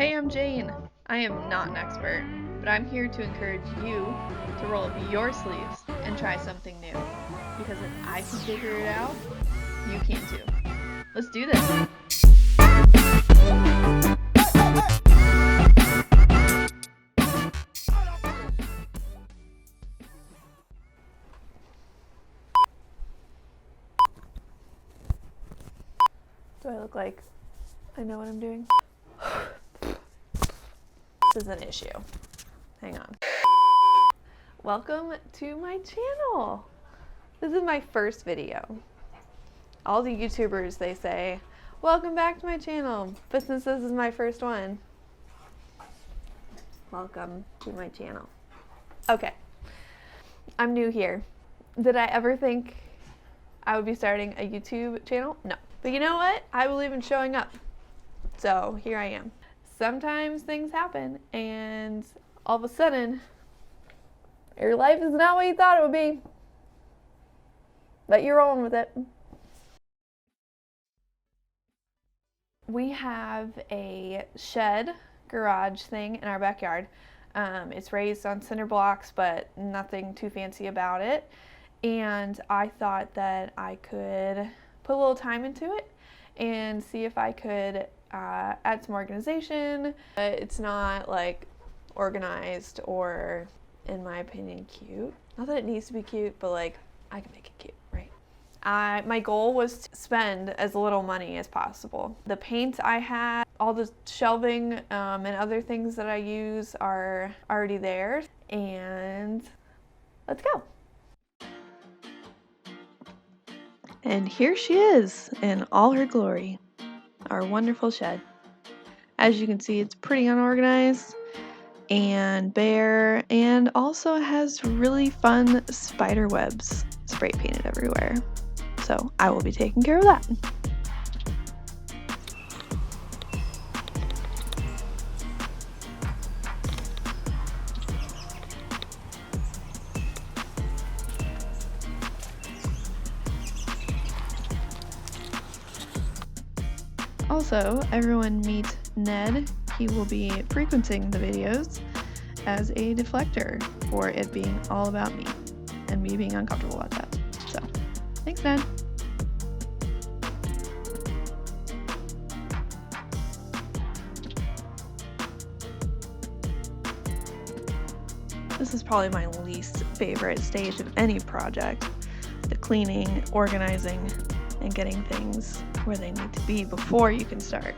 Hey, I'm Jane. I am not an expert, but I'm here to encourage you to roll up your sleeves and try something new. Because if I can figure it out, you can too. Let's do this. Do I look like I know what I'm doing? This is an issue. Hang on. Welcome to my channel. This is my first video. All the YouTubers, they say, welcome back to my channel. But since this is my first one, welcome to my channel. Okay, I'm new here. Did I ever think I would be starting a YouTube channel? No. But you know what? I believe in showing up. So here I am. Sometimes things happen and all of a sudden, your life is not what you thought it would be. But you're rolling with it. We have a shed garage thing in our backyard. It's raised on cinder blocks, but nothing too fancy about it. And I thought that I could put a little time into it and see if I could add some organization. It's not like organized or, in my opinion, cute. Not that it needs to be cute, but like I can make it cute, right? My goal was to spend as little money as possible. The paint I had, all the shelving and other things that I use are already there. And let's go. And here she is in all her glory, our wonderful shed. As you can see, it's pretty unorganized and bare, and also has really fun spider webs spray painted everywhere. So I will be taking care of that. Also, everyone meet Ned. He will be frequenting the videos as a deflector for it being all about me and me being uncomfortable about that. So, thanks, Ned. This is probably my least favorite stage of any project. The cleaning, organizing, and getting things where they need to be before you can start.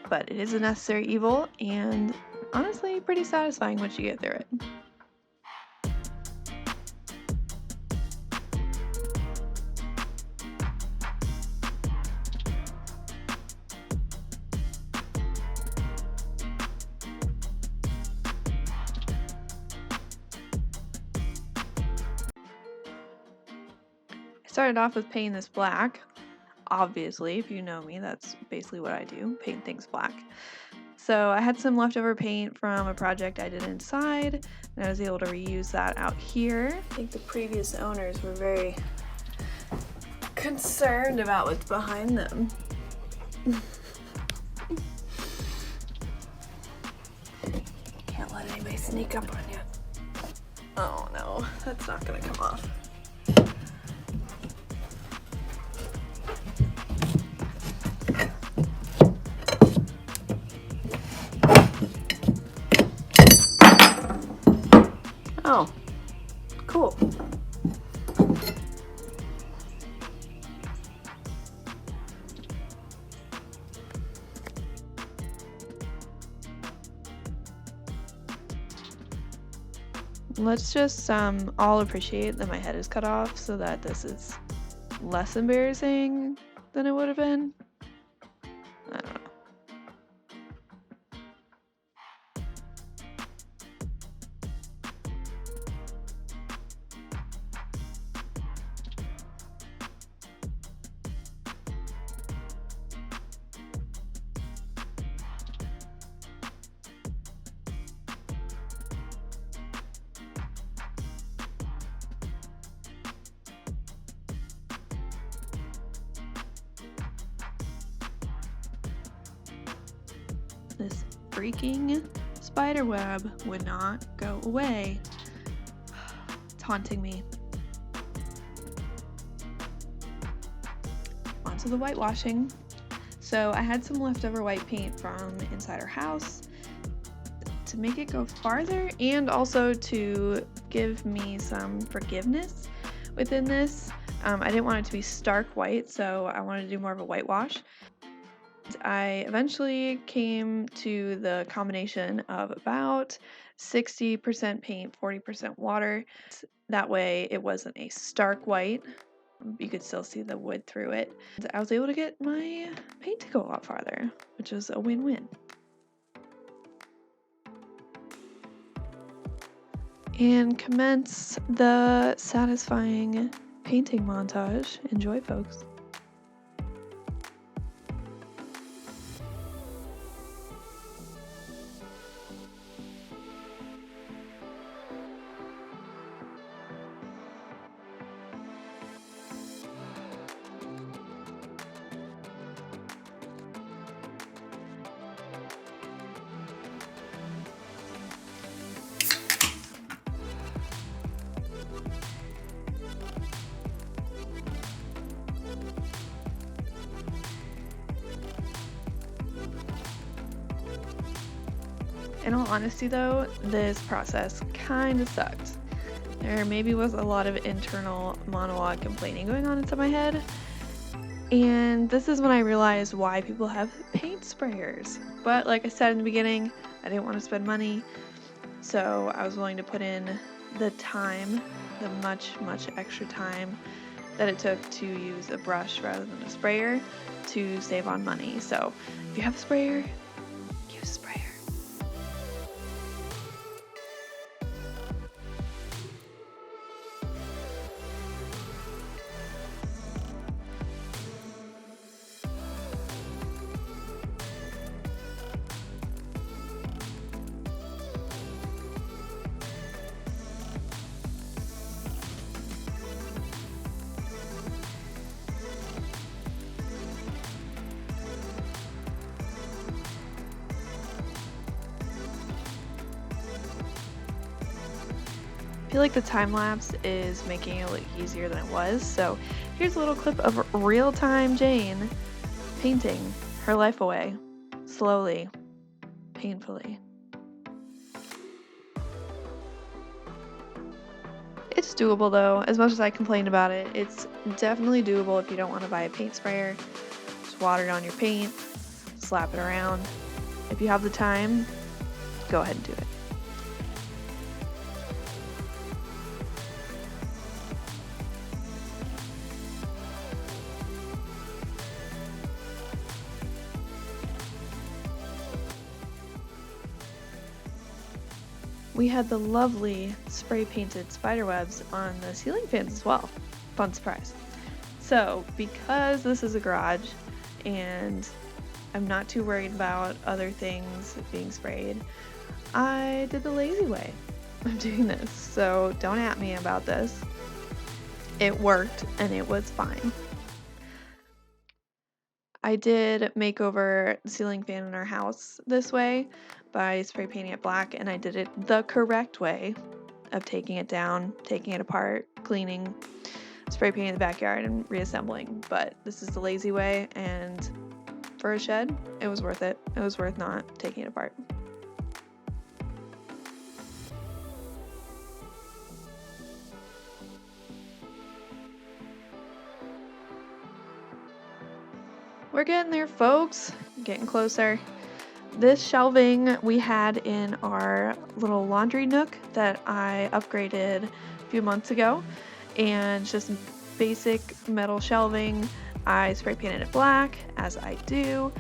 But it is a necessary evil, and honestly pretty satisfying once you get through it. I started off with painting this black. Obviously, if you know me, that's basically what I do, paint things black. So I had some leftover paint from a project I did inside, and I was able to reuse that out here. I think the previous owners were very concerned about what's behind them. Can't let anybody sneak up on you. Oh no, that's not gonna come off. Oh, cool. Let's just all appreciate that my head is cut off so that this is less embarrassing than it would have been. I don't know. This freaking spider web would not go away. It's haunting me. Onto the whitewashing. So I had some leftover white paint from inside our house to make it go farther and also to give me some forgiveness within this. I didn't want it to be stark white, so I wanted to do more of a whitewash. I eventually came to the combination of about 60% paint, 40% water. That way it wasn't a stark white. You could still see the wood through it. I was able to get my paint to go a lot farther, which was a win-win. And commence the satisfying painting montage. Enjoy, folks. In all honesty though, this process kind of sucked. There maybe was a lot of internal monologue complaining going on inside my head. And this is when I realized why people have paint sprayers. But like I said in the beginning, I didn't want to spend money. So I was willing to put in the time, the much extra time that it took to use a brush rather than a sprayer to save on money. So if you have a sprayer, use a sprayer. I feel like the time lapse is making it look easier than it was. So here's a little clip of real-time Jane painting her life away, slowly, painfully. It's doable though, as much as I complained about it. It's definitely doable if you don't want to buy a paint sprayer. Just water it on your paint, slap it around. If you have the time, go ahead and do it. We had the lovely spray painted spider webs on the ceiling fans as well. Fun surprise. So because this is a garage and I'm not too worried about other things being sprayed, I did the lazy way of doing this. So don't at me about this. It worked and it was fine. I did make over the ceiling fan in our house this way by spray painting it black, and I did it the correct way of taking it down, taking it apart, cleaning, spray painting the backyard, and reassembling. But this is the lazy way, and for a shed, it was worth it. It was worth not taking it apart. We're getting there, folks. Getting closer. This shelving we had in our little laundry nook that I upgraded a few months ago, and just basic metal shelving. I spray painted it black, as I do,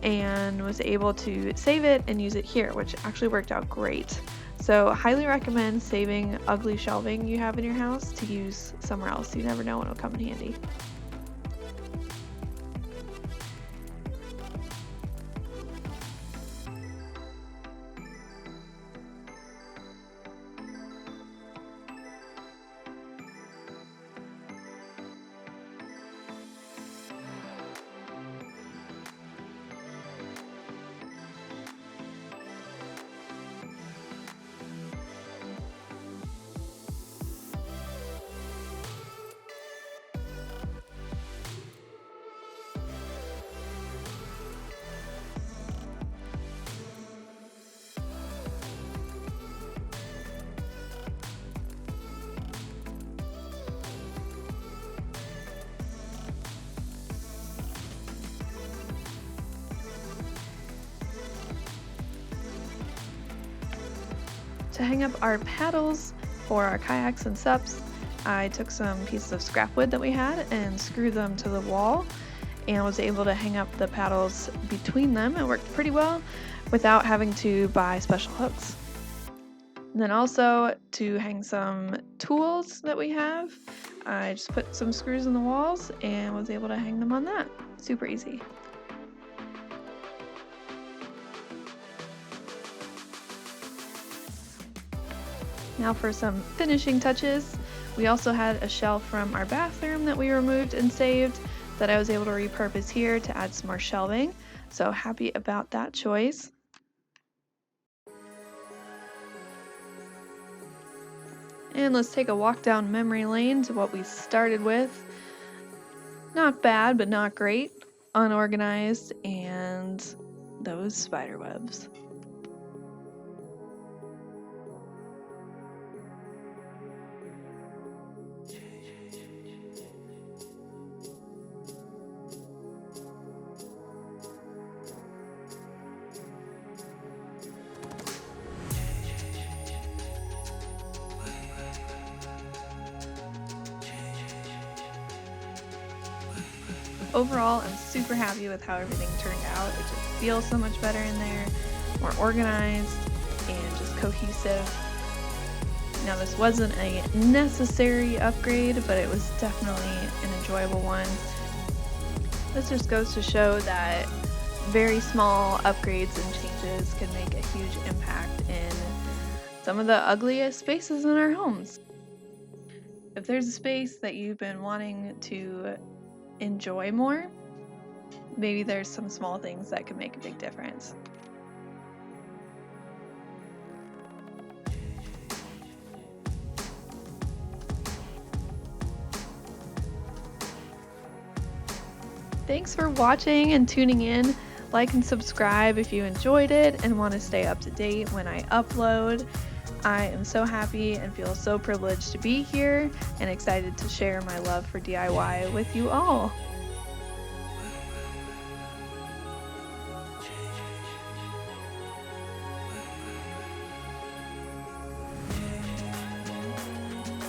and was able to save it and use it here, which actually worked out great. So highly recommend saving ugly shelving you have in your house to use somewhere else. You never know when it'll come in handy. To hang up our paddles for our kayaks and SUPs, I took some pieces of scrap wood that we had and screwed them to the wall and was able to hang up the paddles between them. It worked pretty well without having to buy special hooks. And then also to hang some tools that we have, I just put some screws in the walls and was able to hang them on that. Super easy. Now for some finishing touches. We also had a shelf from our bathroom that we removed and saved that I was able to repurpose here to add some more shelving. So happy about that choice. And let's take a walk down memory lane to what we started with. Not bad, but not great. Unorganized and those spider webs. Overall, I'm super happy with how everything turned out. It just feels so much better in there, more organized and just cohesive. Now, this wasn't a necessary upgrade, but it was definitely an enjoyable one. This just goes to show that very small upgrades and changes can make a huge impact in some of the ugliest spaces in our homes. If there's a space that you've been wanting to enjoy more, maybe there's some small things that can make a big difference. Thanks for watching and tuning in. Like and subscribe if you enjoyed it and want to stay up to date when I upload. I am so happy and feel so privileged to be here and excited to share my love for DIY with you all.